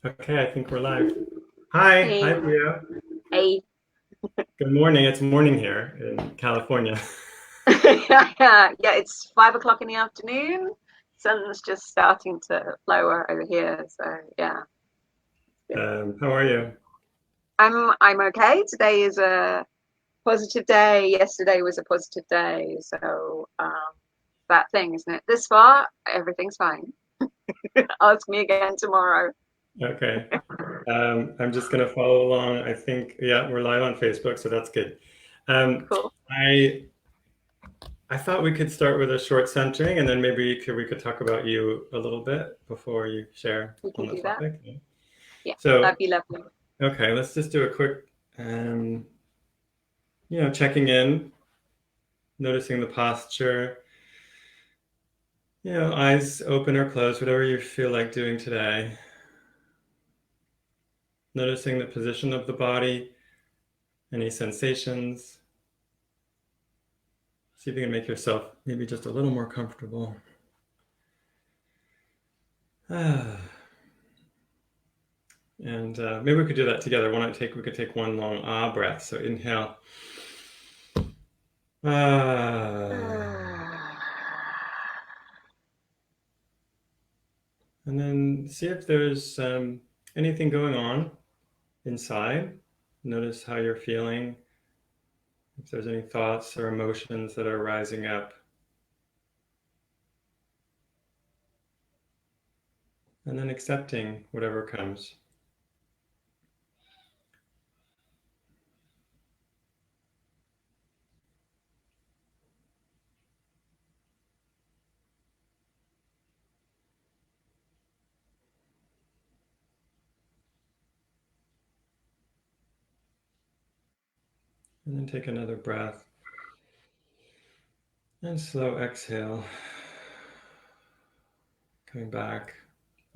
Okay, I think we're live. Hi, Hey, hi, Theo. hey. Good morning. It's morning here in California. Yeah, it's 5 o'clock in the afternoon. Sun's just starting to lower over here, so yeah, good. How are you? I'm okay. Today is a positive day. Yesterday was a positive day, so that thing, isn't it? This far, everything's fine. Ask me again tomorrow. Okay. I'm just gonna follow along. I think, yeah, we're live on Facebook, so that's good. Um, Cool. I I thought we could start with a short centering, and then maybe we could talk about you a little bit before you share We on can the do that. topic. Yeah, So, that'd be lovely. okay, let's just do a quick, checking in, noticing the posture. Eyes open or closed, whatever you feel like doing today. Noticing the position of the body, any sensations. See if you can make yourself maybe just a little more comfortable. Ah. And maybe we could do that together. We could take one long ah breath. So inhale. Ah. And then see if there's anything going on inside. Notice how you're feeling. If there's any thoughts or emotions that are rising up. And then accepting whatever comes. And then take another breath. And slow exhale. Coming back,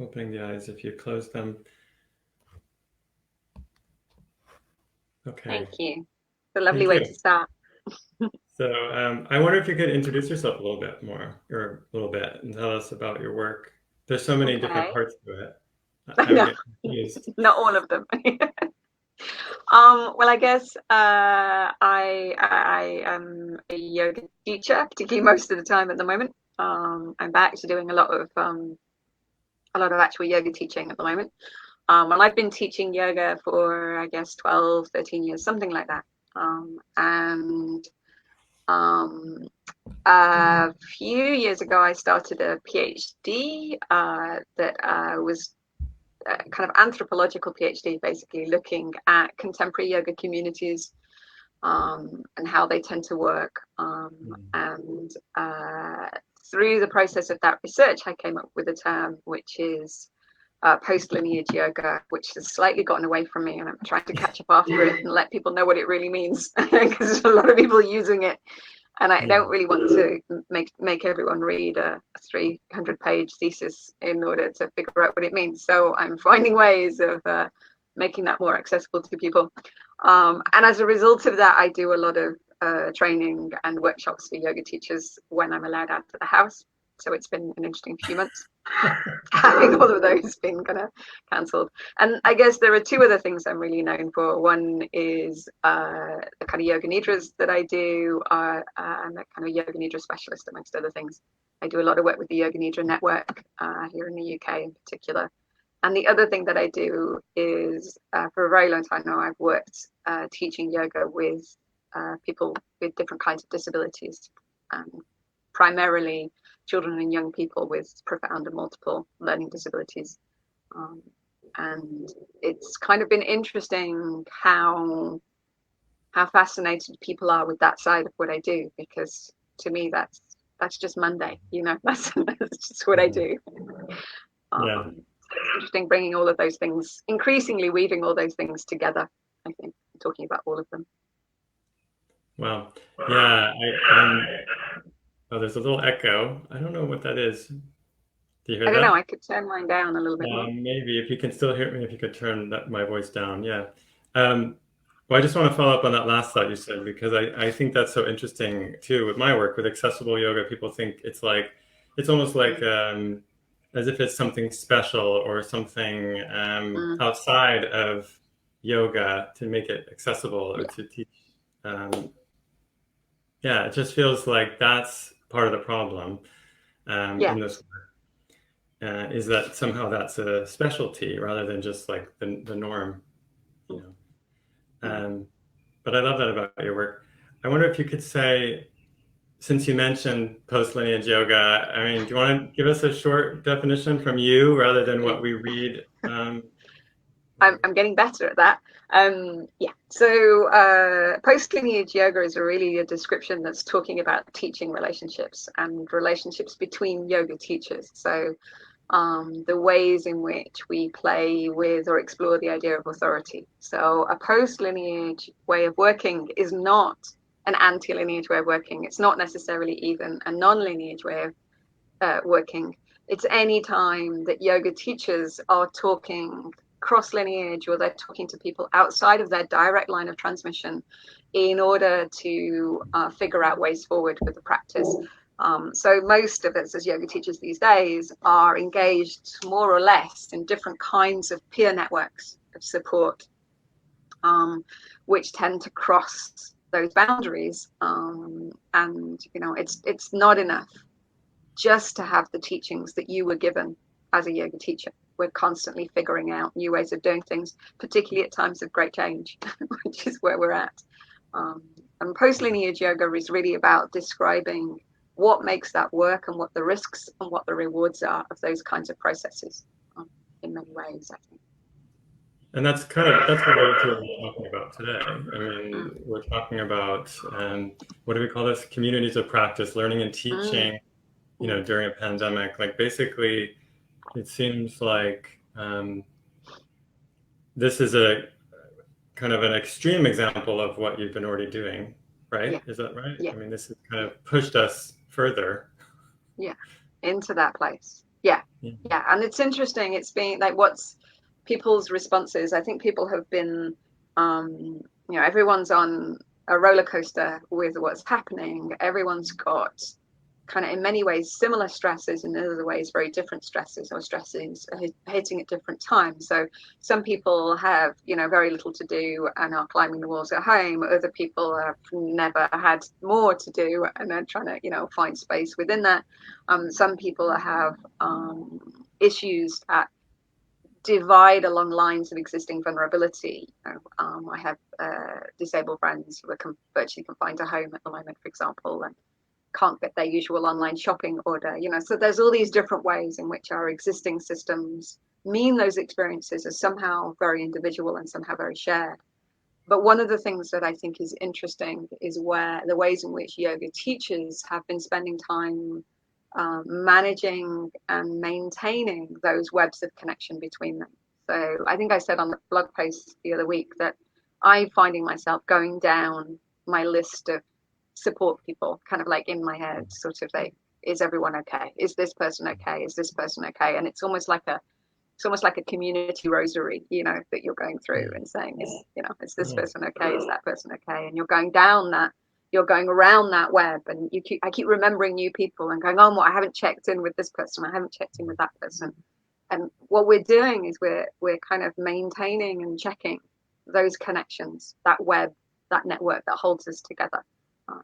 opening the eyes if you close them. Thank Okay, you. It's a lovely thank way you. to start. So I wonder if you could introduce yourself a little bit more, or a little bit, and tell us about your work. There's so many different Okay. parts to it. I I would know, get confused. not all of them. Well, I guess I am a yoga teacher, particularly most of the time at the moment. I'm back to doing a lot of actual yoga teaching at the moment. And I've been teaching yoga for I guess 12, 13 years, something like that. And um, a few years ago, I started a PhD that was kind of anthropological PhD, basically looking at contemporary yoga communities and how they tend to work. And through the process of that research, I came up with a term which is post-lineage yoga, which has slightly gotten away from me, and I'm trying to catch up after it and let people know what it really means because there's a lot of people using it, and I Yeah, don't really want to make everyone read a 300-page thesis in order to figure out what it means. So I'm finding ways of making that more accessible to people. And as a result of that, I do a lot of training and workshops for yoga teachers when I'm allowed out of the house. So it's been an interesting few months having all of those been kind of cancelled. And I guess there are two other things I'm really known for. One is the kind of yoga nidras that I do. I'm a kind of yoga nidra specialist, amongst other things. I do a lot of work with the Yoga Nidra Network here in the UK in particular. And the other thing that I do is for a very long time now, I've worked teaching yoga with people with different kinds of disabilities, primarily children and young people with profound and multiple learning disabilities. Um, and it's kind of been interesting how fascinated people are with that side of what I do, because to me that's just Monday, that's just what I mhm. do. Yeah. So it's interesting bringing all of those things, increasingly weaving all those things together. I think talking about all of them. Wow. Yeah. I'm. Oh, there's a little echo. I don't know what that is. Do you hear I don't know. that? I could turn mine down a little bit more. Maybe if you can still hear me, if you could turn my voice down. Yeah. Um, well, I just want to follow up on that last thought you said because I think that's so interesting too with my work with accessible yoga. People think it's almost like as if it's something special or something Mm, outside of yoga to make it accessible or yeah, to teach. Um, yeah, it just feels like that's part of the problem yeah, in this is that somehow that's a specialty rather than just like the norm, you mm, know. mm. But I love that about your work. I wonder if you could say, since you mentioned post-lineage yoga, I mean, do you want to give us a short definition from you rather than Yeah. what we read? I'm getting better at that. Yeah. So post lineage yoga is really a description that's talking about teaching relationships and relationships between yoga teachers. So the ways in which we play with or explore the idea of authority. So a post lineage way of working is not an anti lineage way of working. It's not necessarily even a non lineage way of working. It's any time that yoga teachers are talking cross lineage or they're talking to people outside of their direct line of transmission in order to figure out ways forward with the practice. So most of us as yoga teachers these days are engaged more or less in different kinds of peer networks of support, which tend to cross those boundaries. And it's not enough just to have the teachings that you were given as a yoga teacher. We're constantly figuring out new ways of doing things, particularly at times of great change, which is where we're at. And post lineage yoga is really about describing what makes that work and what the risks and what the rewards are of those kinds of processes in many ways, I think. And that's related to what we're talking about today. I mean, Mm, we're talking about what do we call this? Communities of practice, learning and mm, teaching, mm, during a pandemic. Like basically, it seems like this is a kind of an extreme example of what you've been already doing, yeah, right? Is that right? yeah, I mean, this has kind yeah, of pushed us further. yeah, into that place. Yeah, Yeah. yeah. And it's interesting. It's been like what's people's responses. I think people have been, everyone's on a roller coaster with what's happening. Everyone's got kind of in many ways similar stresses, and in other ways very different stresses or stresses hitting at different times. So some people have very little to do and are climbing the walls at home. Other people have never had more to do and are trying to find space within that. Some people have issues at divide along lines of existing vulnerability. I have disabled friends who are virtually confined to home at the moment, for example, and can't get their usual online shopping order. So there's all these different ways in which our existing systems mean those experiences are somehow very individual and somehow very shared. But one of the things that I think is interesting is where the ways in which yoga teachers have been spending time managing and maintaining those webs of connection between them. So I think I said on the blog post the other week that I'm finding myself going down my list of support people, kind of like in my head, sort of like, is everyone okay? Is this person okay? Is this person okay? And it's almost like a community rosary, that you're going through and saying, is this Yeah. person okay? Is that person okay? And you're going down that, you're going around that web, and I keep remembering new people and going, oh, well, I haven't checked in with this person. I haven't checked in with that person. And what we're doing is we're kind of maintaining and checking those connections, that web, that network that holds us together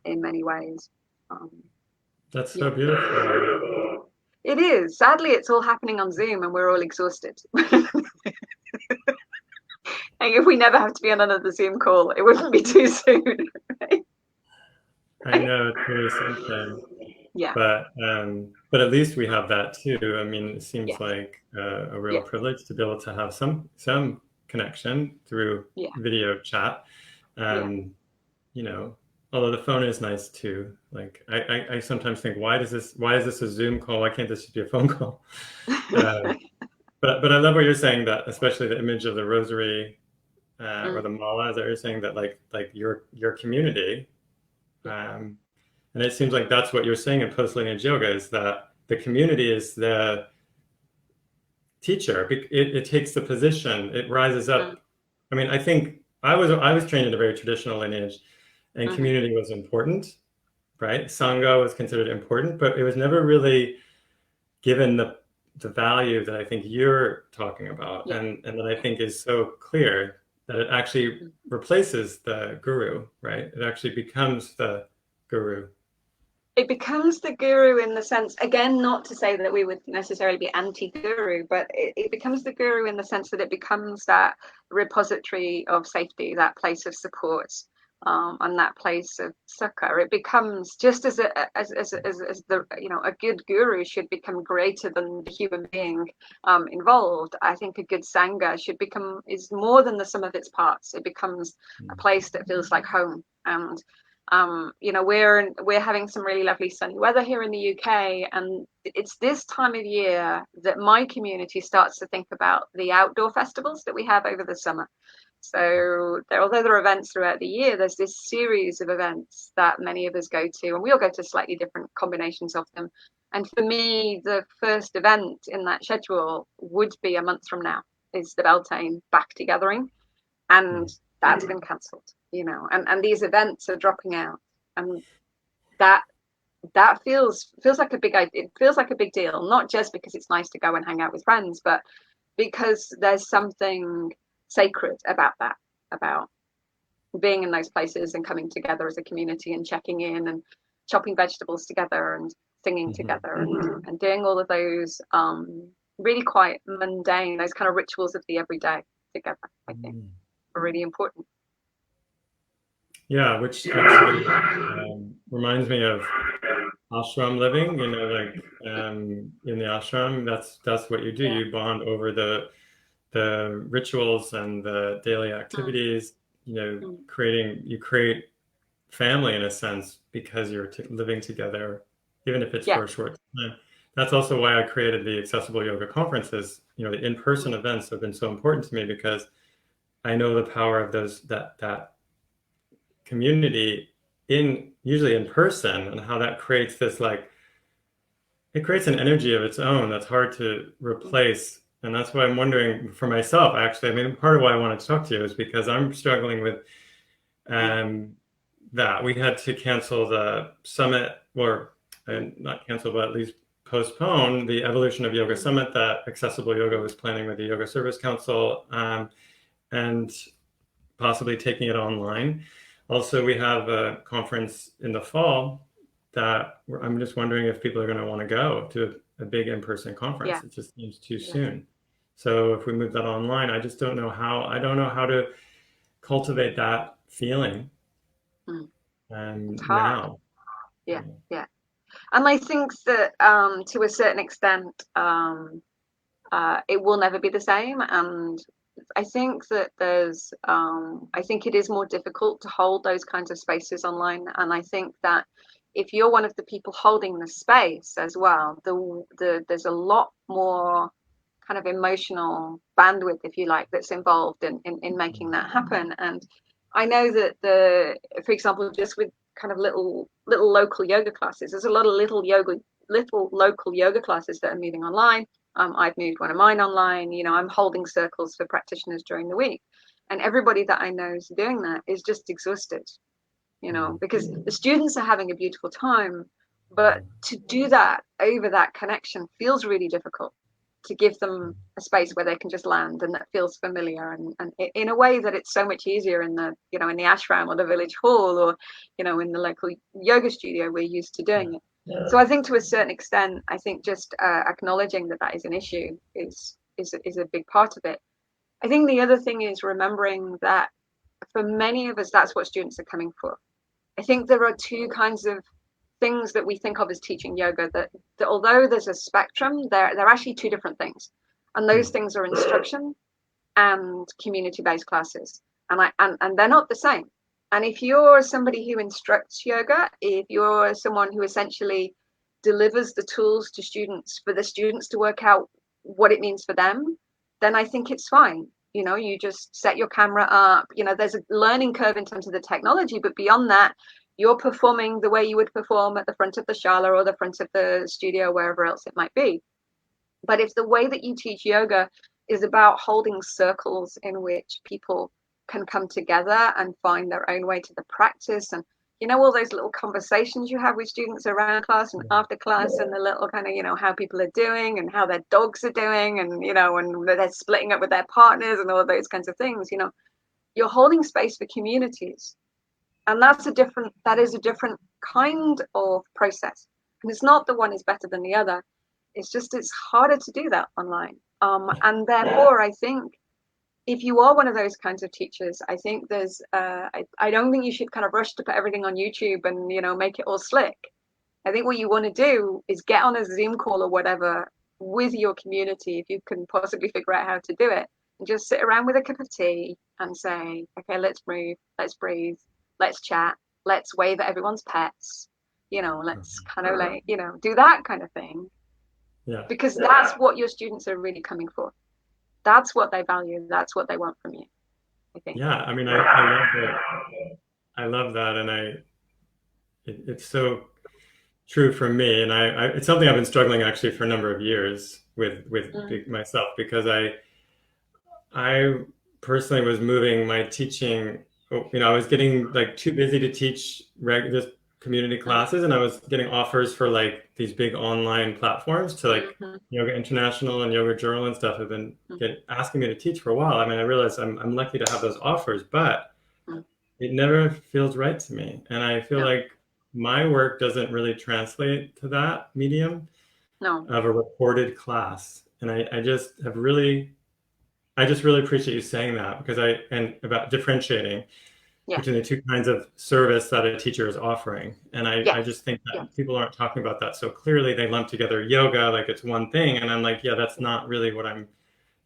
in many ways. Um, That's yeah. so beautiful. It is. Sadly, it's all happening on Zoom and we're all exhausted. And if we never have to be on another Zoom call, it wouldn't be too soon. I know it's really something, Yeah. but at least we have that too. I mean, it seems Yes. like a real Yes. privilege to be able to have some connection through Yeah. video chat. Yeah. Um, you know, although the phone is nice too. Like I sometimes think, why is this a Zoom call? Why can't this just be a phone call? Uh, but I love what you're saying, that especially the image of the rosary or Mm, the mala, that you're saying that like your community. yeah. And it seems like that's what you're saying in post lineage yoga, is that the community is the teacher. It takes the position, it rises Mm, up. I mean, I think I was trained in a very traditional lineage, and mhm, community was important, right? Sangha was considered important, but it was never really given the value that I think you're talking about, Yeah. and that I think is so clear, that it actually replaces the guru, right? It actually becomes the guru. It becomes the guru in the sense, again, not to say that we would necessarily be anti-guru, but it becomes the guru in the sense that it becomes that repository of safety, that place of support, and that place of succor. It becomes just as the, you know, a good guru should become greater than the human being involved. I think a good sangha should become, is more than the sum of its parts. It becomes a place that feels like home. And you know, we're having some really lovely sunny weather here in the UK, and it's this time of year that my community starts to think about the outdoor festivals that we have over the summer. So although there are events throughout the year, there's this series of events that many of us go to, and we all go to slightly different combinations of them. And for me, the first event in that schedule would be a month from now, is the Beltane Back Togethering, and that's been cancelled, you know, and these events are dropping out, and that feels like a big, it feels like a big deal, not just because it's nice to go and hang out with friends, but because there's something sacred about that, about being in those places and coming together as a community and checking in and chopping vegetables together and singing together and doing all of those really quite mundane, those kind of rituals of the everyday together, I think are really important. Yeah, which actually reminds me of ashram living. You know, like in the ashram, that's what you do. You bond over the rituals and the daily activities. You know, you create family in a sense because you're living together, even if it's for a short time. That's also why I created the Accessible Yoga conferences. You know, the in-person events have been so important to me because I know the power of that community usually in person, and how that creates this, like, it creates an energy of its own that's hard to replace. And that's why I'm wondering for myself, actually, I mean, part of why I wanted to talk to you is because I'm struggling with that. We had to cancel the summit, or not cancel, but at least postpone the Evolution of Yoga Summit that Accessible Yoga was planning with the Yoga Service Council, and possibly taking it online. Also, we have a conference in the fall that I'm just wondering if people are going to want to go to a big in-person conference. It just seems too soon. So if we move that online, I just don't know how. I don't know how to cultivate that feeling. Now. Yeah. And I think that to a certain extent, it will never be the same. And I think that I think it is more difficult to hold those kinds of spaces online. And I think that if you're one of the people holding the space as well, there's a lot more kind of emotional bandwidth, if you like, that's involved in making that happen. And I know that for example, just with kind of little local yoga classes, there's a lot of little local yoga classes that are moving online. I've moved one of mine online. You know, I'm holding circles for practitioners during the week, and everybody that I know is doing that is just exhausted, you know, because the students are having a beautiful time, but to do that over that connection feels really difficult, to give them a space where they can just land and that feels familiar, and in a way that it's so much easier in the, you know, in the ashram or the village hall, or, you know, in the local yoga studio we're used to doing it. So I think to a certain extent, I think just acknowledging that is an issue is a big part of it. I think the other thing is remembering that for many of us, that's what students are coming for. I think there are two kinds of things that we think of as teaching yoga, that although there's a spectrum, they're actually two different things. And those things are instruction and community-based classes. And they're not the same. And if you're somebody who instructs yoga, if you're someone who essentially delivers the tools to students for the students to work out what it means for them, then I think it's fine. You know, you just set your camera up. You know, there's a learning curve in terms of the technology, but beyond that, you're performing the way you would perform at the front of the shala or the front of the studio, wherever else it might be. But if the way that you teach yoga is about holding circles in which people can come together and find their own way to the practice, and, you know, all those little conversations you have with students around class and after class, and the little kind of, you know, how people are doing and how their dogs are doing, and, you know, and they're splitting up with their partners and all those kinds of things. You know, you're holding space for communities, and that is a different kind of process. And it's not the one is better than the other. It's just, it's harder to do that online. And therefore, I think if you are one of those kinds of teachers, I think there's, I don't think you should kind of rush to put everything on YouTube and, you know, make it all slick. I think what you want to do is get on a Zoom call or whatever with your community, if you can possibly figure out how to do it, and just sit around with a cup of tea and say, okay, let's move, let's breathe, let's chat, let's wave at everyone's pets, you know, let's kind of like, you know, do that kind of thing. Yeah. Because that's what your students are really coming for. That's what they value. That's what they want from you, I think. Yeah, I mean, I love that. I love that, and it's so true for me. And it's something I've been struggling actually for a number of years with myself, because I personally was moving my teaching. You know, I was getting like too busy to teach just community classes, and I was getting offers for like these big online platforms to like Yoga International and Yoga Journal and stuff have been asking me to teach for a while. I mean, I realize I'm lucky to have those offers, but it never feels right to me. And I feel like my work doesn't really translate to that medium of a recorded class. And I just really appreciate you saying that, because and about differentiating between the two kinds of service that a teacher is offering. And I just think that people aren't talking about that so clearly. They lump together yoga like it's one thing. And I'm like, yeah, that's not really what I'm,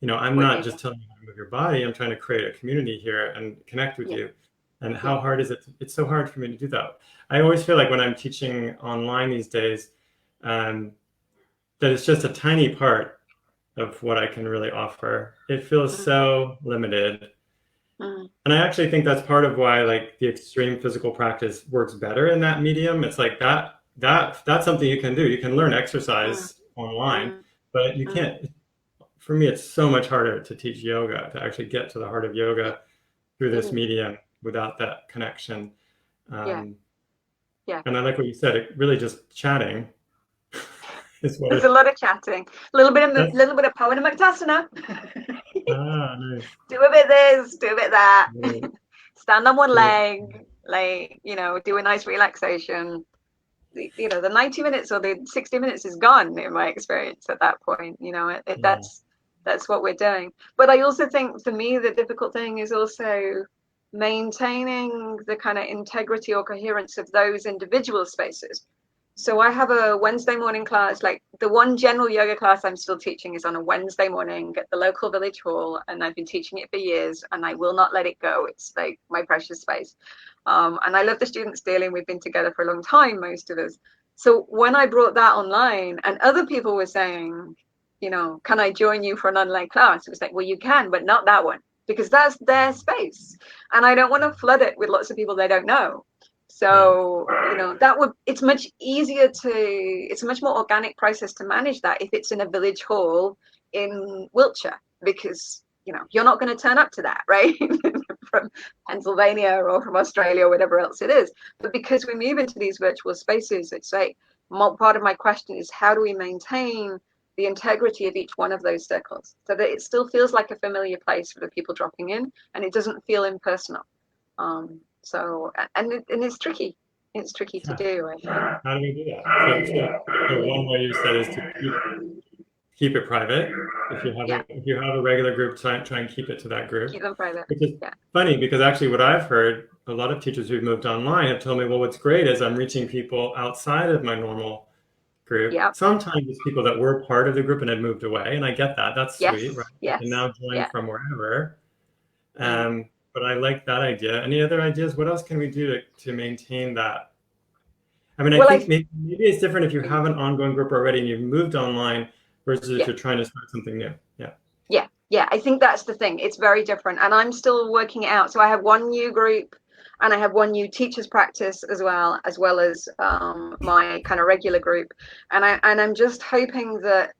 you know, I'm not just telling you how to move your body. I'm trying to create a community here and connect with you. And how hard is it? It's so hard for me to do that. I always feel like when I'm teaching online these days, that it's just a tiny part of what I can really offer. It feels so limited. And I actually think that's part of why like the extreme physical practice works better in that medium. It's like that's something you can do. You can learn exercise online, but you can't. For me, it's so much harder to teach yoga, to actually get to the heart of yoga through this medium without that connection. And I like what you said. It really just chatting. There's a lot of chatting, a little bit of Pawanamatasana. Nice. Do a bit this, do a bit that. Stand on one leg, like, you know, do a nice relaxation. You know, the 90 minutes or the 60 minutes is gone in my experience at that point. You know, that's what we're doing. But I also think for me the difficult thing is also maintaining the kind of integrity or coherence of those individual spaces. So I have a Wednesday morning class, like the one general yoga class I'm still teaching is on a Wednesday morning at the local village hall, and I've been teaching it for years and I will not let it go. It's like my precious space. And I love the students dearly. We've been together for a long time, most of us. So when I brought that online and other people were saying, you know, can I join you for an online class? It was like, well, you can, but not that one, because that's their space. And I don't want to flood it with lots of people they don't know. So, you know, it's much easier it's a much more organic process to manage that if it's in a village hall in Wiltshire, because, you know, you're not going to turn up to that, right? From Pennsylvania or from Australia or whatever else it is. But because we move into these virtual spaces, it's like part of my question is, how do we maintain the integrity of each one of those circles so that it still feels like a familiar place for the people dropping in and it doesn't feel impersonal? So, and it's tricky. It's tricky to do, I think. How do we do that? So one way you said is to keep it private. If you have a regular group, try and keep it to that group. Keep them private. Which is funny, because actually what I've heard, a lot of teachers who've moved online have told me, well, what's great is I'm reaching people outside of my normal group. Sometimes it's people that were part of the group and had moved away, and I get that. That's sweet, right? Yes. And now join from wherever. But I like that idea. Any other ideas? What else can we do to maintain that? I mean, I think maybe it's different if you have an ongoing group already and you've moved online versus if you're trying to start something new. Yeah, I think that's the thing. It's very different. And I'm still working it out. So I have one new group and I have one new teachers practice as well as my kind of regular group. And I'm just hoping that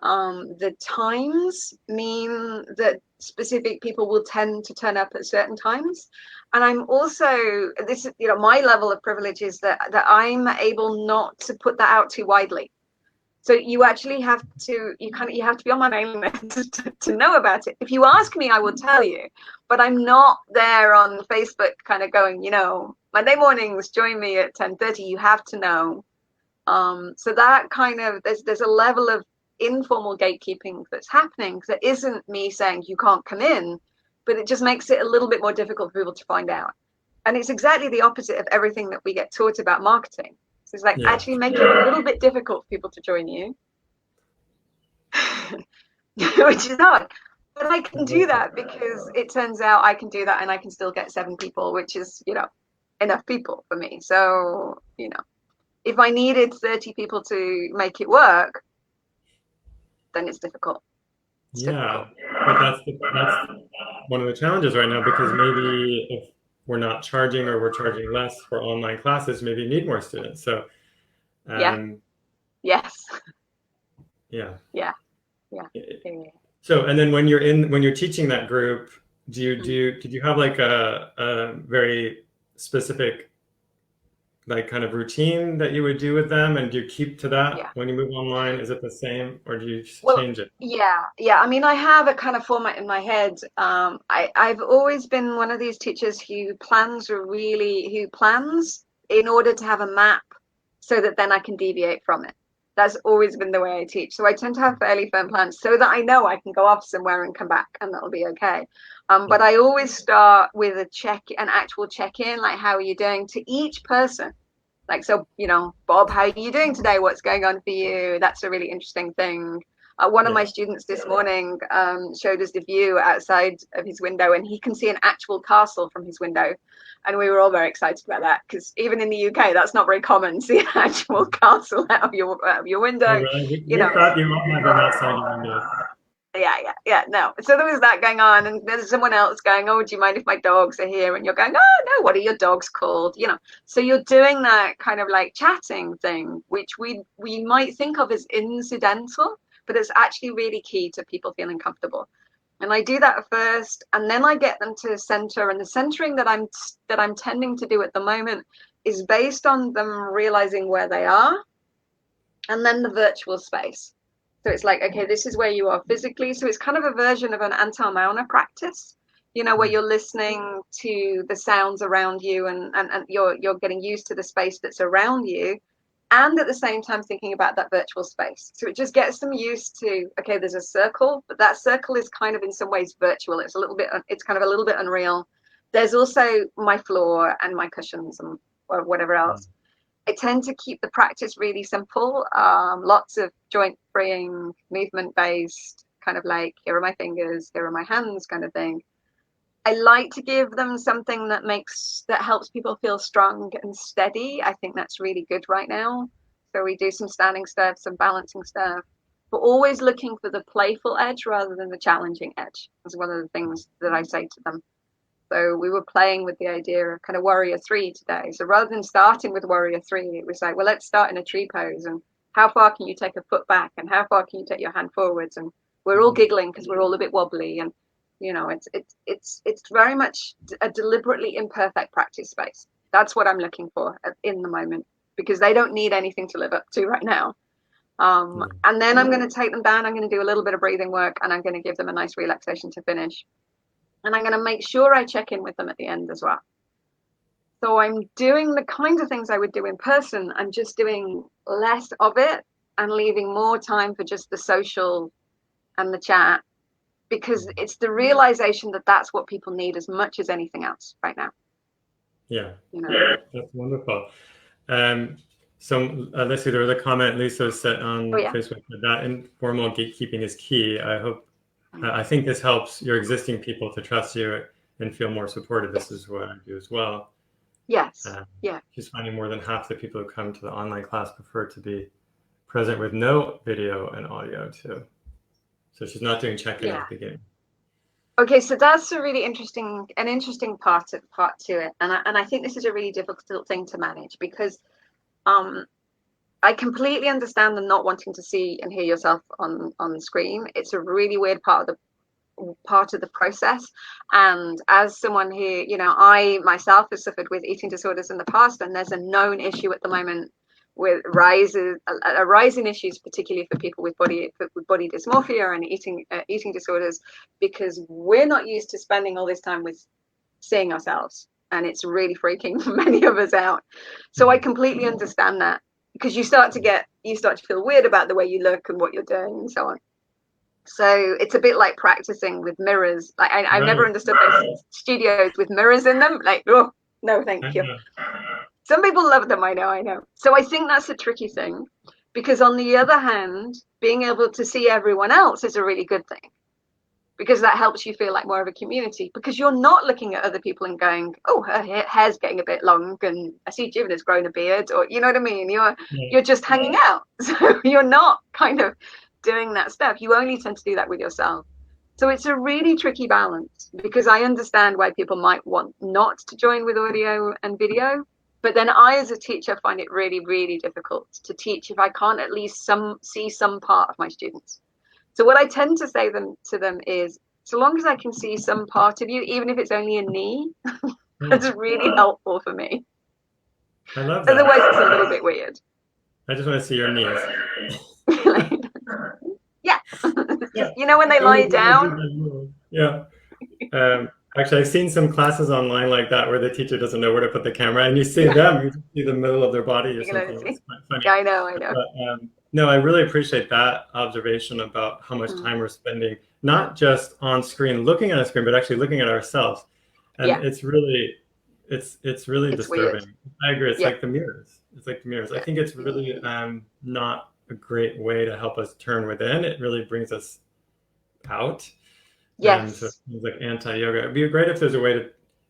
the times mean that specific people will tend to turn up at certain times, And I'm also, this is, my level of privilege is that I'm able not to put that out too widely. So you actually have to, you have to be on my mailing list to know about it. If you ask me, I will tell you, but I'm not there on Facebook kind of going, Monday mornings, join me at 10:30. You have to know. So that kind of, there's a level of informal gatekeeping that's happening, because it isn't me saying you can't come in, but it just makes it a little bit more difficult for people to find out. And it's exactly the opposite of everything that we get taught about marketing. So it's like actually making it a little bit difficult for people to join you, which is hard. But I can do that because it turns out I can do that and I can still get 7 people, which is, enough people for me. So, if I needed 30 people to make it work, then it's difficult. Difficult. But that's one of the challenges right now, because maybe if we're not charging, or we're charging less for online classes, maybe you need more students. So yes. Yeah. So, and then when you're teaching that group, did you have like a very specific like kind of routine that you would do with them, and do you keep to that when you move online? Is it the same, or do you change it? Yeah. I mean, I have a kind of format in my head. I've always been one of these teachers who plans in order to have a map, so that then I can deviate from it. That's always been the way I teach. So I tend to have fairly firm plans so that I know I can go off somewhere and come back and that'll be okay. But I always start with an actual check-in, like, how are you doing, to each person? Like, so, Bob, how are you doing today? What's going on for you? That's a really interesting thing. One of my students this morning showed us the view outside of his window, and he can see an actual castle from his window. And we were all very excited about that, because even in the UK, that's not very common, see an actual castle out of your window. Oh, really? We thought you all had them outside your window. Yeah, no. So there was that going on, and there's someone else going, oh, do you mind if my dogs are here? And you're going, oh, no, what are your dogs called? So you're doing that kind of like chatting thing, which we might think of as incidental, but it's actually really key to people feeling comfortable. And I do that first, and then I get them to center. And the centering that I'm tending to do at the moment is based on them realizing where they are, and then the virtual space. So it's like, okay, this is where you are physically. So it's kind of a version of an anti-Mauna practice, where you're listening to the sounds around you, and you're getting used to the space that's around you, and at the same time thinking about that virtual space. So it just gets them used to, okay, there's a circle, but that circle is kind of in some ways virtual. It's kind of a little bit unreal. There's also my floor and my cushions and or whatever else. I tend to keep the practice really simple. Lots of joint freeing, movement based, kind of like, here are my fingers, here are my hands kind of thing. I like to give them something that helps people feel strong and steady. I think that's really good right now. So we do some standing stuff, some balancing stuff, but always looking for the playful edge rather than the challenging edge. That's one of the things that I say to them. So we were playing with the idea of kind of warrior 3 today. So rather than starting with warrior 3, it was like, well, let's start in a tree pose, and how far can you take a foot back, and how far can you take your hand forwards? And we're all giggling because we're all a bit wobbly, and it's very much a deliberately imperfect practice space. That's what I'm looking for in the moment, because they don't need anything to live up to right now. And then I'm going to take them down. I'm going to do a little bit of breathing work, and I'm going to give them a nice relaxation to finish. And I'm going to make sure I check in with them at the end as well. So I'm doing the kinds of things I would do in person. I'm just doing less of it and leaving more time for just the social and the chat, because it's the realization that that's what people need as much as anything else right now. Yeah, that's wonderful. So let's see, there was a comment Lisa said on Facebook that informal gatekeeping is key. I think this helps your existing people to trust you and feel more supported. This is what I do as well. Yes. She's finding more than half the people who come to the online class prefer to be present with no video and audio too. So she's not doing check-in at the beginning. Okay, so that's a really interesting part to it, and I think this is a really difficult thing to manage, because I completely understand the not wanting to see and hear yourself on the screen. It's a really weird part of part of the process. And as someone who, you know, I myself have suffered with eating disorders in the past, and there's a known issue at the moment with a rise in issues, particularly for people with body dysmorphia and eating disorders, because we're not used to spending all this time with seeing ourselves, and it's really freaking many of us out. So I completely understand that, because you start to feel weird about the way you look and what you're doing and so on. So it's a bit like practicing with mirrors. Like I've never understood those studios with mirrors in them. Like, oh no, thank you. Some people love them, I know. So I think that's a tricky thing, because on the other hand, being able to see everyone else is a really good thing, because that helps you feel like more of a community, because you're not looking at other people and going, oh, her hair's getting a bit long and I see Jivana's grown a beard, or you know what I mean? You're just hanging out. So you're not kind of doing that stuff. You only tend to do that with yourself. So it's a really tricky balance, because I understand why people might want not to join with audio and video. But then I, as a teacher, find it really, really difficult to teach if I can't at least see some part of my students. So what I tend to say to them is, so long as I can see some part of you, even if it's only a knee, that's really helpful for me. I love that. Otherwise, it's a little bit weird. I just want to see your knees. Yeah. You know, when they lie down. Yeah. Actually, I've seen some classes online like that where the teacher doesn't know where to put the camera, and you see them, you see the middle of their body or something. It's quite funny. Yeah, I know. But, no, I really appreciate that observation about how much time we're spending, not just on screen, looking at a screen, but actually looking at ourselves. And it's really disturbing. Weird. I agree. It's like the mirrors. It's like the mirrors. I think it's really not a great way to help us turn within. It really brings us out. Yes. So things like anti-yoga. It'd be great if there's a way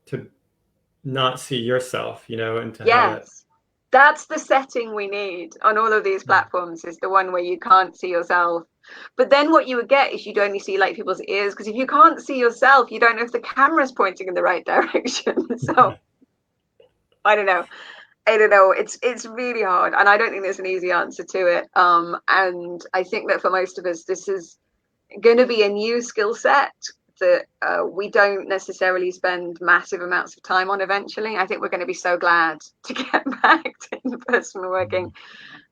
to not see yourself, you know, and to have it. That's the setting we need on all of these platforms, is the one where you can't see yourself. But then what you would get is you'd only see like people's ears, because if you can't see yourself, you don't know if the camera's pointing in the right direction. So I don't know. It's really hard, and I don't think there's an easy answer to it. And I think that for most of us, this is going to be a new skill set that we don't necessarily spend massive amounts of time on eventually. I think we're going to be so glad to get back to in-person working.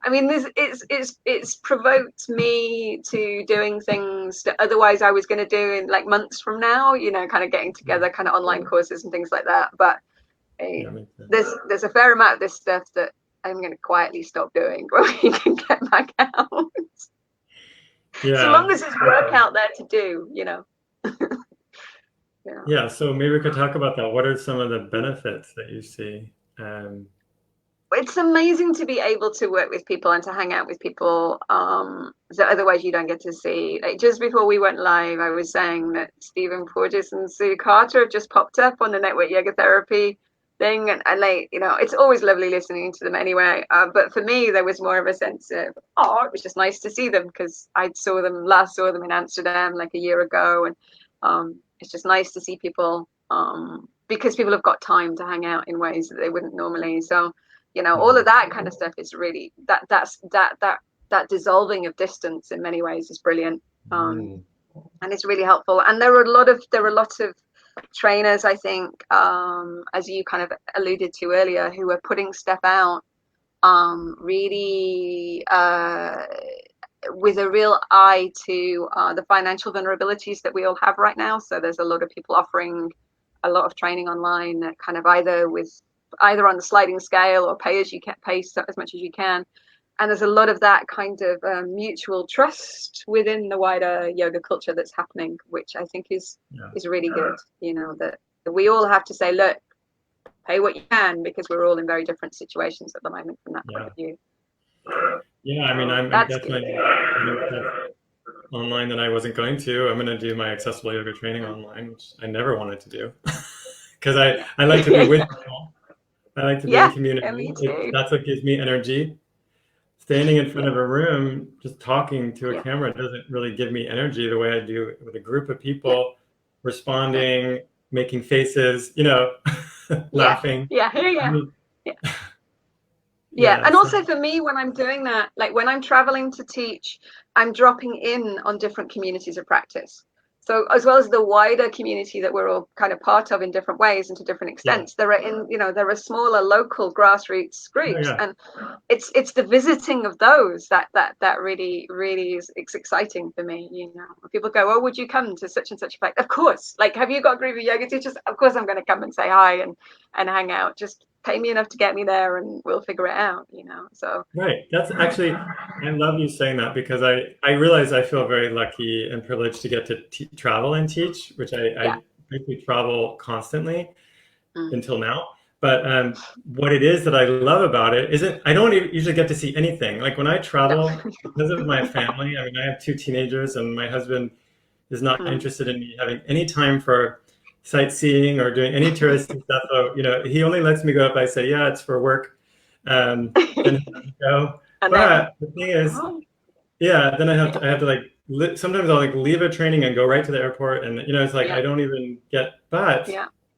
I mean, it's provoked me to doing things that otherwise I was going to do in like months from now, you know, kind of getting together kind of online courses and things like that. But there's a fair amount of this stuff that I'm going to quietly stop doing when we can get back out. Yeah. So long as there's work out there to do, you know. Yeah, so maybe we could talk about that. What are some of the benefits that you see? It's amazing to be able to work with people and to hang out with people that otherwise you don't get to see. Like just before we went live, I was saying that Stephen Porges and Sue Carter have just popped up on the Network Yoga Therapy thing, and like, you know, it's always lovely listening to them anyway. But for me, there was more of a sense of, oh, it was just nice to see them, because I last saw them in Amsterdam like a year ago, and it's just nice to see people because people have got time to hang out in ways that they wouldn't normally. So, you know, all of that kind of stuff is really that dissolving of distance in many ways is brilliant, and it's really helpful. And there are a lot of trainers, I think, as you kind of alluded to earlier, who are putting stuff out really with a real eye to the financial vulnerabilities that we all have right now. So there's a lot of people offering a lot of training online that kind of either on the sliding scale or pay as much as you can. And there's a lot of that kind of mutual trust within the wider yoga culture that's happening, which I think is really good. You know, that we all have to say, look, pay what you can, because we're all in very different situations at the moment from that point of view. Yeah, I mean, I'm definitely online that I wasn't going to. I'm going to do my accessible yoga training online, which I never wanted to do, because I like to be with people. I like to be in community. That's what gives me energy. Standing in front of a room, just talking to a camera doesn't really give me energy the way I do with a group of people, responding, making faces, you know, laughing. Yeah, and also for me, when I'm doing that, like when I'm traveling to teach, I'm dropping in on different communities of practice. So as well as the wider community that we're all kind of part of in different ways and to different extents, there are smaller local grassroots groups, and it's the visiting of those that really is, it's exciting for me. People go, oh, would you come to such and such a place? Of course. Like, have you got a group of yoga teachers? Of course I'm going to come and say hi and hang out. Just pay me enough to get me there and we'll figure it out. So right. That's actually, I love you saying that, because I realize I feel very lucky and privileged to get to travel and teach, which I basically travel constantly until now. But what it is that I love about it isn't, I don't usually get to see anything. Like when I travel, because of my family, I mean, I have 2 teenagers and my husband is not interested in me having any time for sightseeing or doing any touristy stuff. So, he only lets me go if I say, yeah, it's for work. Then go. But the thing is, then I have to like, sometimes I'll like leave a training and go right to the airport. And, it's like, I don't even get, but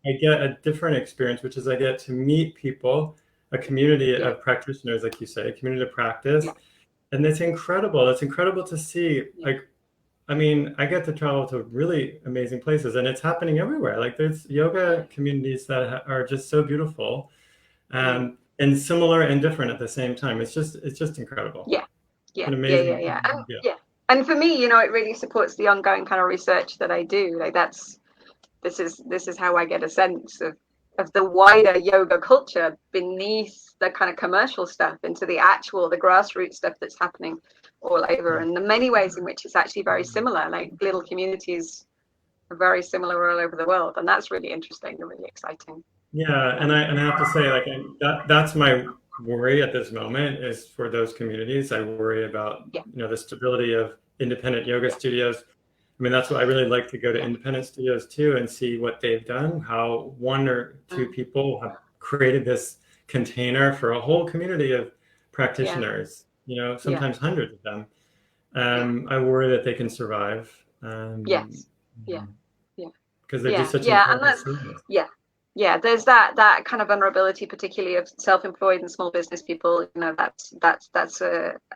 I get a different experience, which is I get to meet people, a community of practitioners, like you say, a community of practice. And it's incredible. It's incredible to see. Like, I mean, I get to travel to really amazing places, and it's happening everywhere. Like there's yoga communities that are just so beautiful, and similar and different at the same time. It's just incredible. And amazing. And for me, it really supports the ongoing kind of research that I do. Like this is how I get a sense of the wider yoga culture beneath the kind of commercial stuff, into the grassroots stuff that's happening all over, and the many ways in which it's actually very similar. Like little communities are very similar all over the world, and that's really interesting and really exciting. Yeah, and I have to say, like, that's my worry at this moment, is for those communities. I worry about the stability of independent yoga studios. I mean, that's what I really like, to go to independent studios too and see what they've done, how 1 or 2 people have created this container for a whole community of practitioners, sometimes hundreds of them. I worry that they can survive. Because they're just such an there's that kind of vulnerability, particularly of self-employed and small business people. That's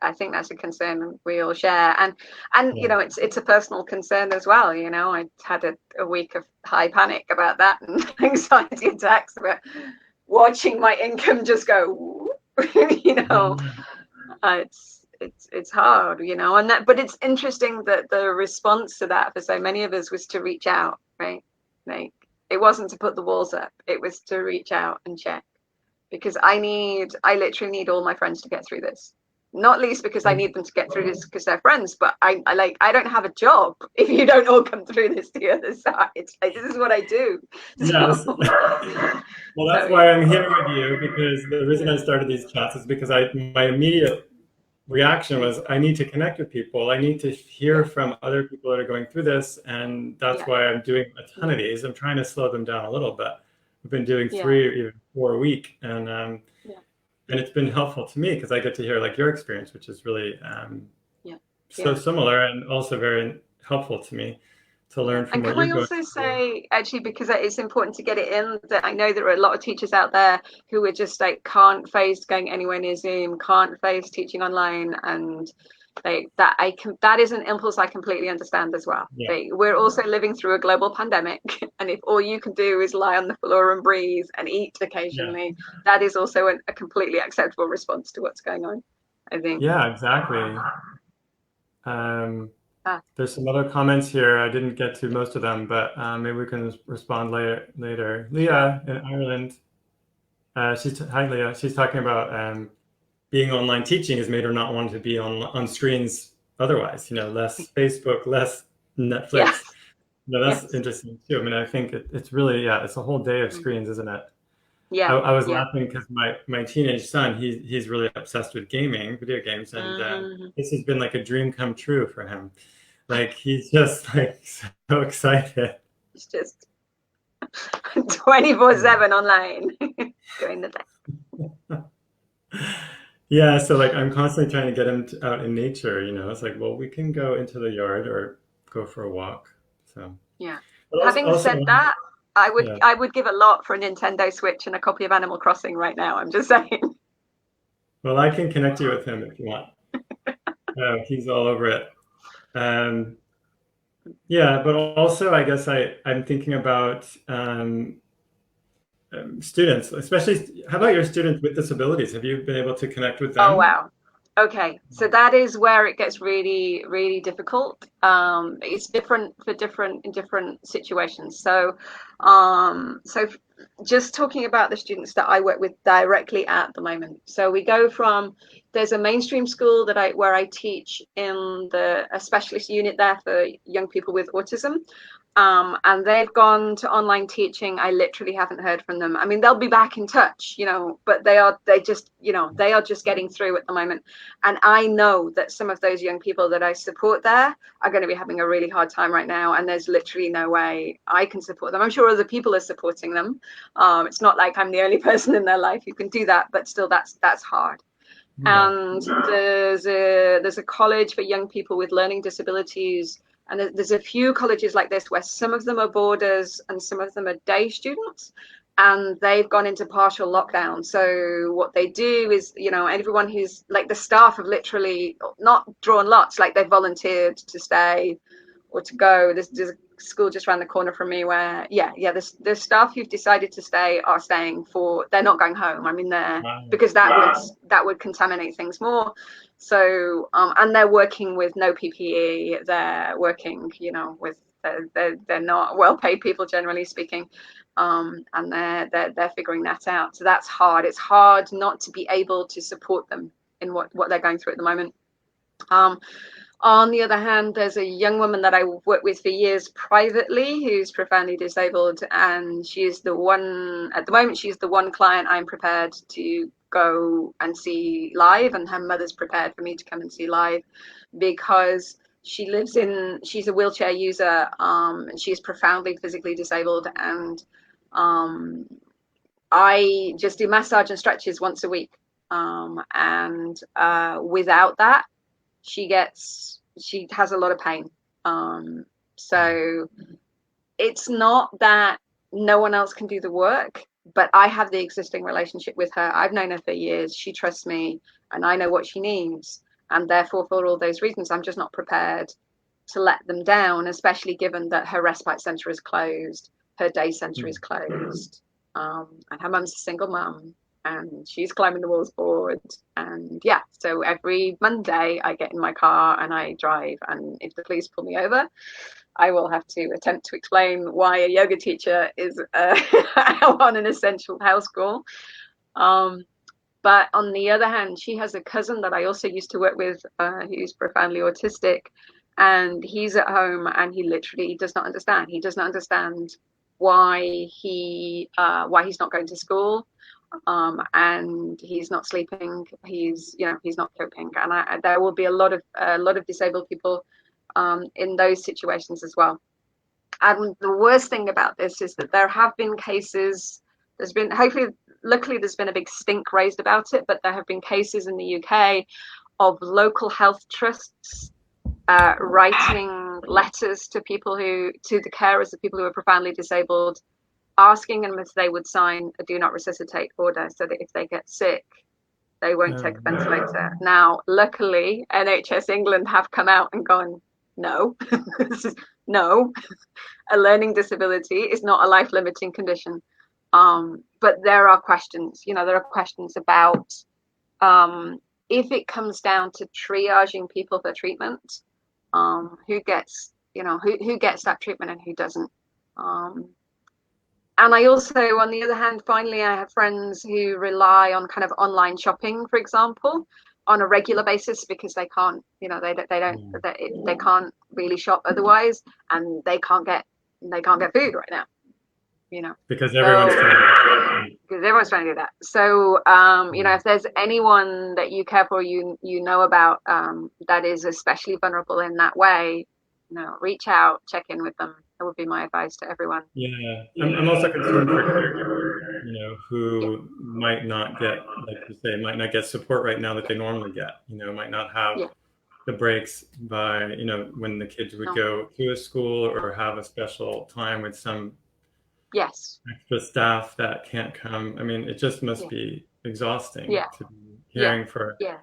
I think that's a concern we all share, and it's a personal concern as well. I had a week of high panic about that and anxiety attacks about watching my income just go. It's hard, but it's interesting that the response to that for so many of us was to reach out, right? Like, it wasn't to put the walls up, it was to reach out and check, because I literally need all my friends to get through this, not least because I need them to get through this because they're friends, but I don't have a job if you don't all come through this to the other side. It's like, this is what I do. Yes. Well, that's why I'm here with you, because the reason I started these chats is because my immediate reaction was, I need to connect with people. I need to hear from other people that are going through this. And that's why I'm doing a ton of these. I'm trying to slow them down a little bit. We've been doing 3 or even 4 a week. And it's been helpful to me, because I get to hear like your experience, which is really so similar, and also very helpful to me to learn from what you're going. And can I also say, actually, because it's important to get it in, that I know there are a lot of teachers out there who are just like, can't face going anywhere near Zoom, can't face teaching online, and that is an impulse I completely understand as well. We're also living through a global pandemic, and if all you can do is lie on the floor and breathe and eat occasionally, that is also a completely acceptable response to what's going on, I think. Yeah, exactly. There's some other comments here. I didn't get to most of them, but maybe we can respond later. Leah in Ireland, hi Leah. She's talking about being online teaching has made her not want to be on screens otherwise. Less Facebook, less Netflix. That's interesting too. I mean, I think it's really it's a whole day of screens, isn't it? I was laughing because my teenage son, he's really obsessed with video games, and this has been like a dream come true for him. Like, he's just like so excited. It's just 24/7 online during the day. Yeah, so like I'm constantly trying to get him out in nature. It's like, well, we can go into the yard or go for a walk. So Having said that, I would give a lot for a Nintendo Switch and a copy of Animal Crossing right now. I'm just saying. Well, I can connect you with him if you want. He's all over it. Yeah, but also I guess I'm thinking about students, especially. How about your students with disabilities? Have you been able to connect with Oh them? wow. Okay, so that is where it gets really, really difficult. It's different for different in different situations. So just talking about the students that I work with directly at the moment. So we go from there's a mainstream school that I where I teach in a specialist unit there for young people with autism. And they've gone to online teaching. I literally haven't heard from them. I mean, they'll be back in touch, but they are just getting through at the moment. And I know that some of those young people that I support there are going to be having a really hard time right now. And there's literally no way I can support them. I'm sure other people are supporting them. It's not like I'm the only person in their life who can do that, but still that's hard. Yeah. And there's a college for young people with learning disabilities, and there's a few colleges like this where some of them are boarders and some of them are day students, and they've gone into partial lockdown. So what they do is, everyone who's like the staff have literally not drawn lots, like they've volunteered to stay or to go. There's a school just around the corner from me where the staff who've decided to stay are staying they're not going home. I mean, Wow. because that would contaminate things more. So and they're working with no PPE. They're working with they're not well paid people, generally speaking. And they're figuring that out. So that's hard. It's hard not to be able to support them in what they're going through at the moment. On the other hand, there's a young woman that I worked with for years privately who's profoundly disabled, and she's the one, at the moment, she's the one client I'm prepared to go and see live, and her mother's prepared for me to come and see live because she's a wheelchair user, and she's profoundly physically disabled, and I just do massage and stretches once a week. And without that, she has a lot of pain. So it's not that no one else can do the work, but I have the existing relationship with her. I've known her for years. She trusts me, and I know what she needs. And therefore, for all those reasons, I'm just not prepared to let them down, especially given that her respite center is closed, her day center is closed, and her mum's a single mum, and she's climbing the walls board. And yeah, so every Monday I get in my car and I drive, and if the police pull me over, I will have to attempt to explain why a yoga teacher is on an essential house call. But on the other hand, she has a cousin that I also used to work with, who's profoundly autistic, and he's at home and he literally does not understand. He does not understand why he's not going to school, and he's not sleeping. He's not coping, and there will be a lot of disabled people in those situations as well. And the worst thing about this is that there have been cases. Luckily, there's been a big stink raised about it, but there have been cases in the UK of local health trusts writing letters to the carers of people who are profoundly disabled, asking them if they would sign a do not resuscitate order, so that if they get sick, they won't take a ventilator. Now, luckily, NHS England have come out and gone, no, no, a learning disability is not a life-limiting condition. But there are questions, about if it comes down to triaging people for treatment, who gets that treatment and who doesn't. And I also, on the other hand, finally, I have friends who rely on kind of online shopping, for example, on a regular basis because they can't, they can't really shop otherwise, and they can't get food right now, Because everyone's So trying to. because everyone's trying to do that. So if there's anyone that you care for, you know about, that is especially vulnerable in that way, reach out, check in with them. That would be my advice to everyone. Yeah, I'm also concerned for caregivers, Yeah, who might not get, like you say, might not get support right now that they normally get. Might not have yeah, the breaks by, when the kids would no, go to a school or have a special time with some yes, extra staff that can't come. I mean, it just must yeah, be exhausting yeah, to be yeah, caring for, yeah.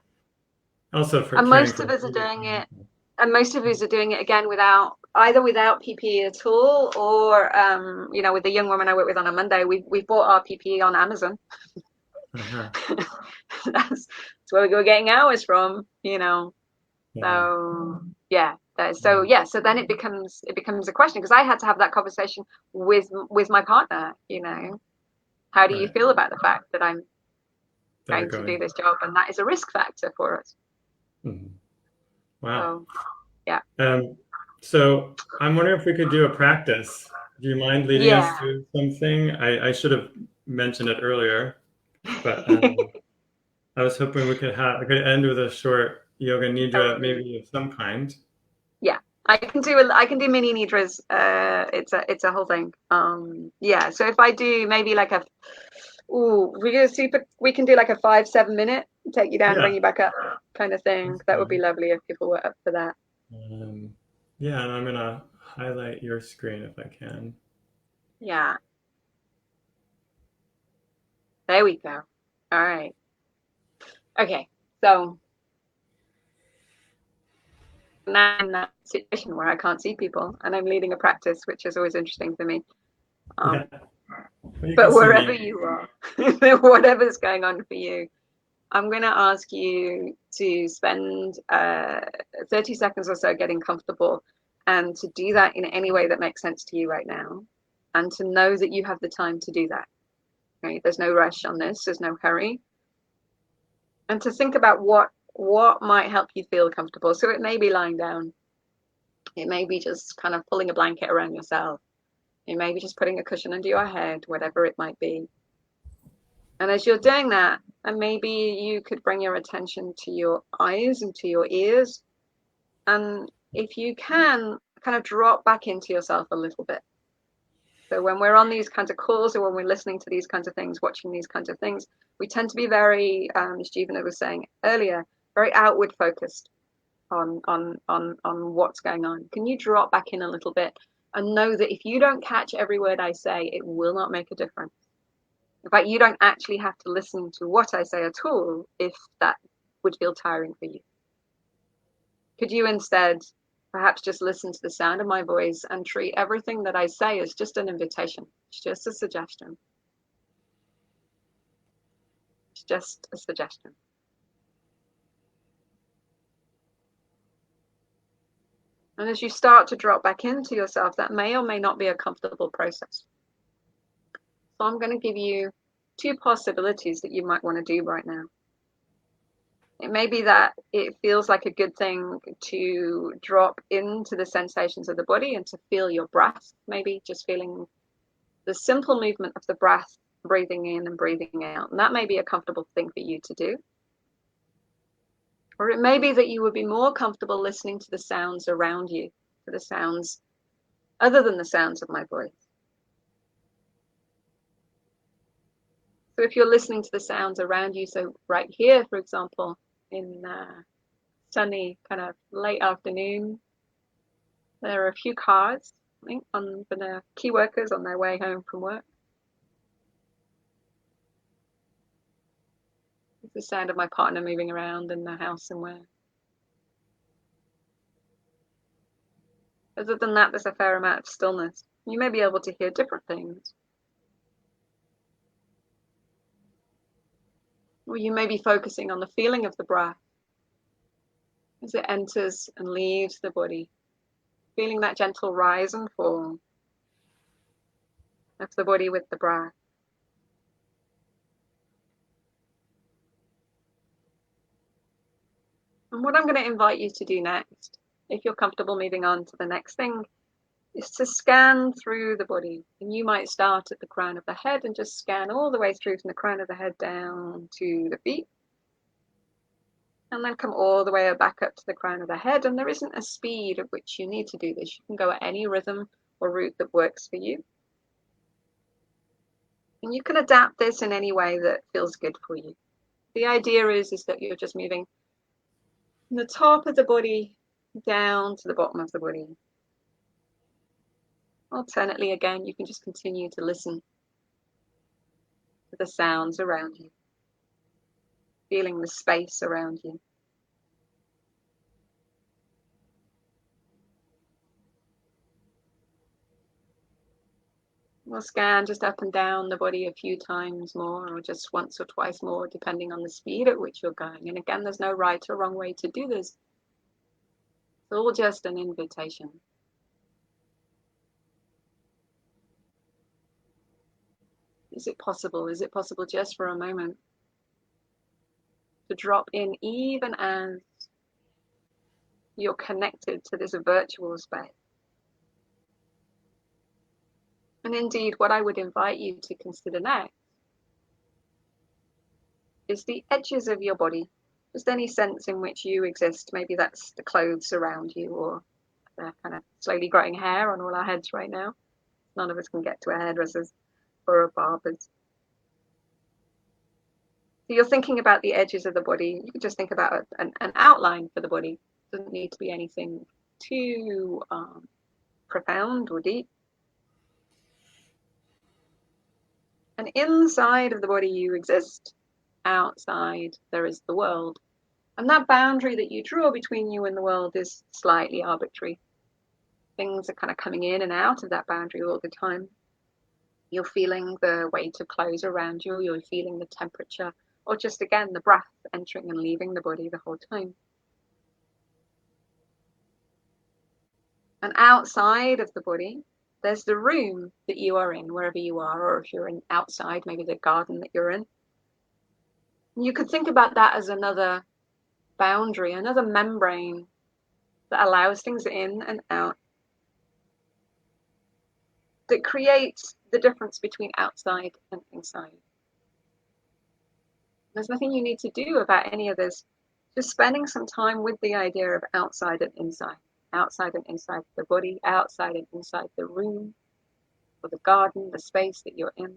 also for And caring most for of us are really doing young it. people. And most of us are doing it again without PPE at all, or with the young woman I work with on a Monday, we bought our PPE on Amazon. Uh-huh. That's where we were getting ours from, Yeah. So yeah. So then it becomes a question, because I had to have that conversation with my partner. How do you Right. feel about the fact that I'm That you're going to do going. this job, and that is a risk factor for us? Mhm. Wow. So yeah. So I'm wondering if we could do a practice. Do you mind leading us Yeah. through something? I should have mentioned it earlier, but I was hoping we could end with a short yoga nidra, Oh, maybe of some kind. yeah. I can do mini nidras. It's a whole thing. Yeah. So if I do maybe like we can do like a 5-7 minute, take you down, bring Yeah, you back up kind of thing. that's That would be fine. lovely if people were up for that. Um, yeah, and I'm gonna highlight your screen if I can. Yeah. There we go. All right. Okay. So now I'm in that situation where I can't see people and I'm leading a practice, which is always interesting for me. Yeah, Um, well, you can but see wherever me. you are, whatever's going on for you, I'm going to ask you to spend 30 seconds or so getting comfortable, and to do that in any way that makes sense to you right now, and to know that you have the time to do that. Right? There's no rush on this. There's no hurry. And to think about what might help you feel comfortable. So it may be lying down. It may be just kind of pulling a blanket around yourself. It may be just putting a cushion under your head, whatever it might be. And as you're doing that, and maybe you could bring your attention to your eyes and to your ears. And if you can, kind of drop back into yourself a little bit. So when we're on these kinds of calls, or when we're listening to these kinds of things, watching these kinds of things, we tend to be very, as Jivana was saying earlier, very outward focused on what's going on. Can you drop back in a little bit and know that if you don't catch every word I say, it will not make a difference. In fact, you don't actually have to listen to what I say at all if that would feel tiring for you. Could you instead perhaps just listen to the sound of my voice and treat everything that I say as just an invitation? It's just a suggestion. It's just a suggestion. And as you start to drop back into yourself, that may or may not be a comfortable process. So I'm going to give you 2 possibilities that you might want to do right now. It may be that it feels like a good thing to drop into the sensations of the body and to feel your breath, maybe just feeling the simple movement of the breath, breathing in and breathing out. And that may be a comfortable thing for you to do. Or it may be that you would be more comfortable listening to the sounds around you, to the sounds other than the sounds of my voice. So if you're listening to the sounds around you, so right here, for example, in sunny kind of late afternoon, there are a few cars, I think, on the key workers on their way home from work. It's the sound of my partner moving around in the house somewhere. Other than that, there's a fair amount of stillness. You may be able to hear different things. Or you may be focusing on the feeling of the breath as it enters and leaves the body, feeling that gentle rise and fall of the body with the breath. And what I'm going to invite you to do next, if you're comfortable moving on to the next thing, is to scan through the body. And you might start at the crown of the head and just scan all the way through from the crown of the head down to the feet. And then come all the way back up to the crown of the head. And there isn't a speed at which you need to do this. You can go at any rhythm or route that works for you. And you can adapt this in any way that feels good for you. The idea is that you're just moving from the top of the body down to the bottom of the body. Alternately, again, you can just continue to listen to the sounds around you, feeling the space around you. We'll scan just up and down the body a few times more, or just once or twice more, depending on the speed at which you're going. And again, there's no right or wrong way to do this. It's all just an invitation. Is it possible? Is it possible just for a moment to drop in even as you're connected to this virtual space? And indeed, what I would invite you to consider next is the edges of your body, just any sense in which you exist. Maybe that's the clothes around you, or the kind of slowly growing hair on all our heads right now. None of us can get to a hairdresser's or a barber's. So you're thinking about the edges of the body. You could just think about an outline for the body. It doesn't need to be anything too profound or deep. And inside of the body you exist. Outside there is the world. And that boundary that you draw between you and the world is slightly arbitrary. Things are kind of coming in and out of that boundary all the time. You're feeling the weight of clothes around you. You're feeling the temperature, or just again, the breath entering and leaving the body the whole time. And outside of the body, there's the room that you are in, wherever you are, or if you're in outside, maybe the garden that you're in. You could think about that as another boundary, another membrane that allows things in and out, that creates the difference between outside and inside. There's nothing you need to do about any of this, just spending some time with the idea of outside and inside the body, outside and inside the room, or the garden, the space that you're in.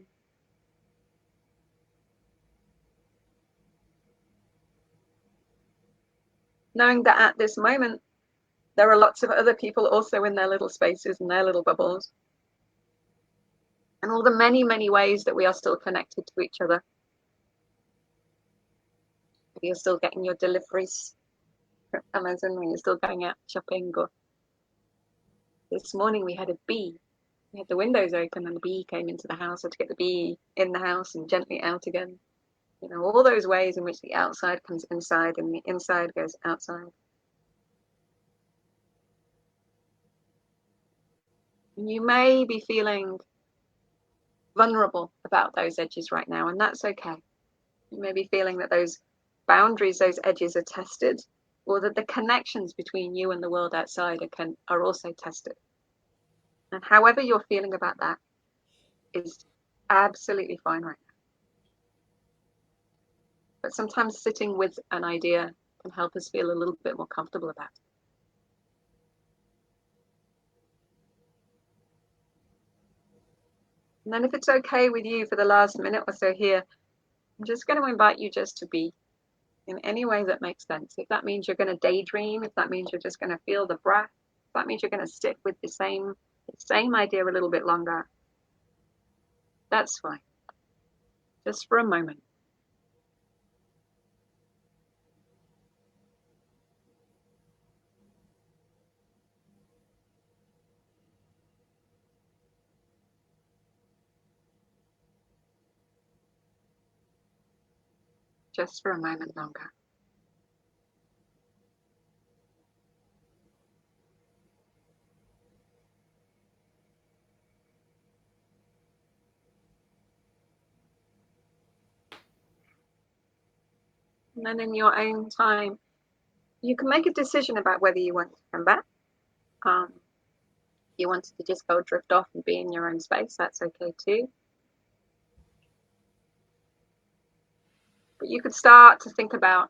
Knowing that at this moment, there are lots of other people also in their little spaces and their little bubbles. And all the many, many ways that we are still connected to each other. If you're still getting your deliveries from Amazon, when you're still going out shopping, or this morning we had a bee. We had the windows open and the bee came into the house. So to get the bee in the house and gently out again. You know, all those ways in which the outside comes inside and the inside goes outside. And you may be feeling vulnerable about those edges right now, and that's okay. You may be feeling that those boundaries, those edges are tested, or that the connections between you and the world outside are also tested. And however you're feeling about that is absolutely fine right now. But sometimes sitting with an idea can help us feel a little bit more comfortable about it. And then if it's okay with you for the last minute or so here, I'm just going to invite you just to be in any way that makes sense. If that means you're going to daydream, if that means you're just going to feel the breath, if that means you're going to stick with the same idea a little bit longer, that's fine. Just for a moment. Just for a moment longer. And then in your own time, you can make a decision about whether you want to come back. You wanted to just go drift off and be in your own space, that's okay too. But you could start to think about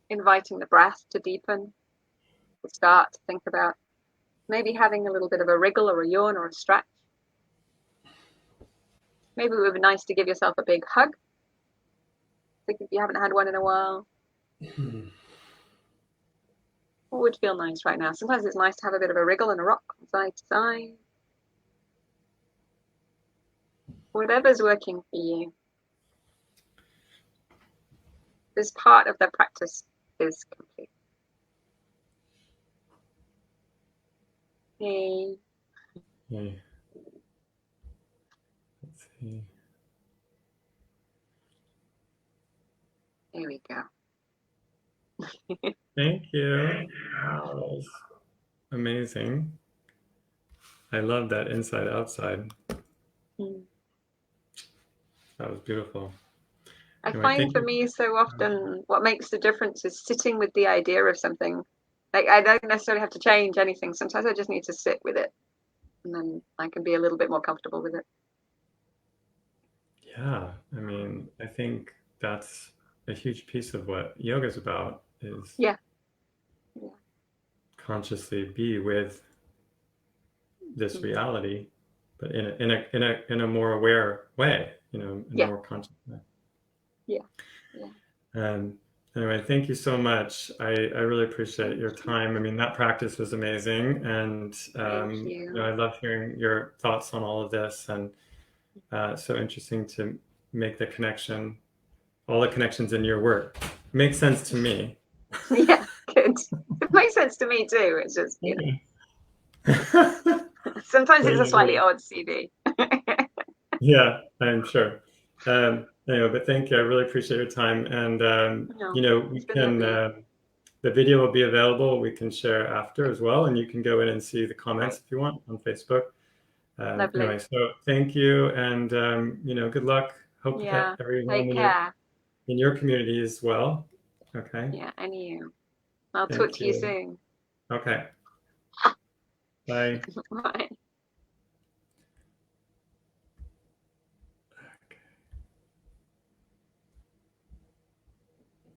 inviting the breath to deepen. You could start to think about maybe having a little bit of a wriggle or a yawn or a stretch. Maybe it would be nice to give yourself a big hug. I think if you haven't had one in a while. What would feel nice right now? Sometimes it's nice to have a bit of a wriggle and a rock from side to side. Whatever's working for you. This part of the practice is complete. Hey. Hey. see. Here we go. Thank you. Wow, that was amazing. I love that inside outside. Mm. That was beautiful. I Anyway, find thank for you. me so often what makes the difference is sitting with the idea of something. Like I don't necessarily have to change anything. Sometimes I just need to sit with it, and then I can be a little bit more comfortable with it. Yeah, I mean, I think that's a huge piece of what yoga is about, is Yeah. Yeah. consciously be with this Mm. reality, but in a more aware way, you know, in a Yeah. more conscious way. Yeah. Yeah. And anyway, thank you so much. I really appreciate Thank your you. time. I mean, that practice was amazing, and Thank you know, you. I love hearing your thoughts on all of this, and so interesting to make the connection, all the connections in your work. Makes sense to me. Yeah, good. It makes sense to me too. It's just, Okay. sometimes There it's a you slightly go. odd CV. Yeah, I'm sure. Anyway, but thank you. I really appreciate your time. And No, you know, we it's been can lovely. the video will be available. We can share after as well, and you can go in and see the comments Great. if you want on Facebook. Lovely. Anyway, so thank you, and you know, good luck. Hope that Yeah. everyone Take care. in your community is well. Okay. Yeah, and you. I'll talk Thank to you you. soon. Okay. Bye. Bye.